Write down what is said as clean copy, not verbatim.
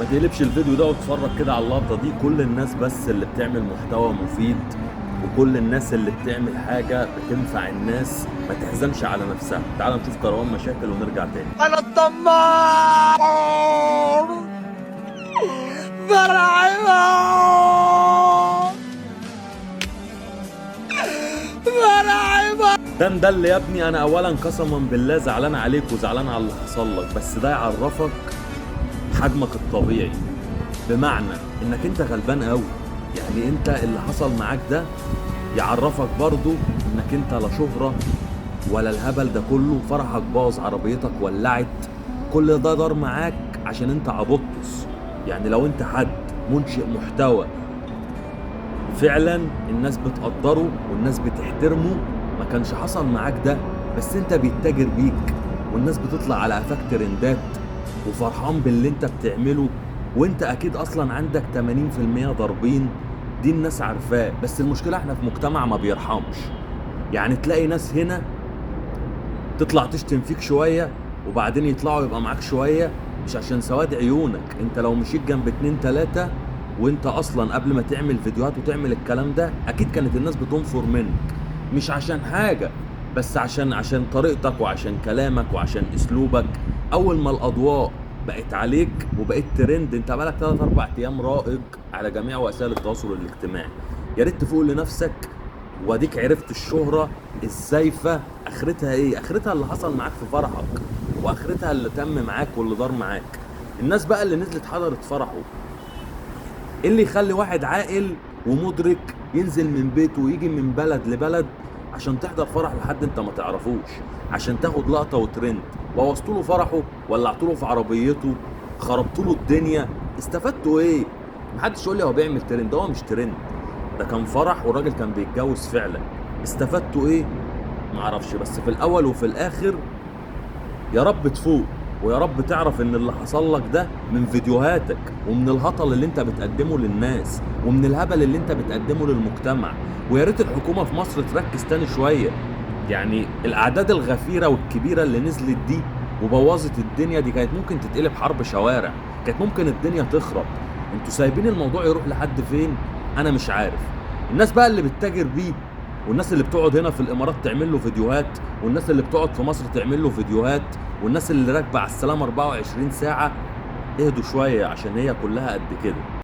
ما تقلبش الفيديو ده واتفرج كده على اللقطة دي. كل الناس بس اللي بتعمل محتوى مفيد، وكل الناس اللي بتعمل حاجة بتنفع الناس، ما تحزنش على نفسها. تعال نشوف كروان مشاكل ونرجع تاني. انا الطماع مرعبة. ده اللي يا ابني، انا اولا قسما بالله زعلان عليك وزعلان على اللي حصل لك، بس ده يعرفك حجمك الطبيعي، بمعنى انك انت غلبان قوي. يعني انت اللي حصل معاك ده يعرفك برضو انك انت لا شهرة ولا الهبل ده كله. فرحك باظ، عربيتك ولعت، كل ده دار معاك عشان انت عبطس. يعني لو انت حد منشئ محتوى فعلا الناس بتقدره والناس بتحترمه، ما كانش حصل معاك ده. بس انت بيتاجر بيك والناس بتطلع على قفاك ترندات وفرحان باللي انت بتعمله، وانت اكيد اصلا عندك 80% ضاربين. دي الناس عارفاه، بس المشكلة احنا في مجتمع ما بيرحمش. يعني تلاقي ناس هنا تطلع تشتم فيك شوية وبعدين يطلعوا يبقى معاك شوية، مش عشان سواد عيونك. انت لو مشيت جنب 2 3 وانت اصلا قبل ما تعمل فيديوهات وتعمل الكلام ده اكيد كانت الناس بتنفر منك، مش عشان حاجة، بس عشان طريقتك وعشان كلامك وعشان اسلوبك. اول ما الاضواء بقت عليك وبقيت ترند، انت بقالك 3 4 ايام رائج على جميع وسائل التواصل الاجتماعي. يا ريت تفوق لنفسك، واديك عرفت الشهرة الزايفة اخرتها ايه. اخرتها اللي حصل معاك في فرحك، واخرتها اللي تم معاك واللي دار معاك. الناس بقى اللي نزلت حضرت فرحه، ايه اللي يخلي واحد عاقل ومدرك ينزل من بيته ويجي من بلد لبلد عشان تحضر فرح لحد انت ما تعرفوش، عشان تاخد لقطة وترند؟ بوظتوا له فرحه، ولعتوا له في عربيته، خربتوا له الدنيا، استفدتوا ايه؟ محدش يقول لي هو بيعمل ترند، هو مش ترند، ده كان فرح والراجل كان بيتجوز فعلا. استفدتوا ايه؟ معرفش. بس في الاول وفي الاخر يا رب تفوق، ويا رب تعرف ان اللي حصل لك ده من فيديوهاتك ومن الهطل اللي انت بتقدمه للناس ومن الهبل اللي انت بتقدمه للمجتمع. ويا ريت الحكومة في مصر تركز تاني شوية. يعني الاعداد الغفيرة والكبيرة اللي نزلت دي وبوظت الدنيا دي كانت ممكن تتقلب حرب شوارع، كانت ممكن الدنيا تخرب. انتوا سايبين الموضوع يروح لحد فين؟ انا مش عارف. الناس بقى اللي بتتاجر بيه، والناس اللي بتقعد هنا في الامارات تعمل له فيديوهات، والناس اللي بتقعد في مصر تعمل له فيديوهات، والناس اللي راكبه على السلام 24 ساعه، اهدوا شويه عشان هي كلها قد كده.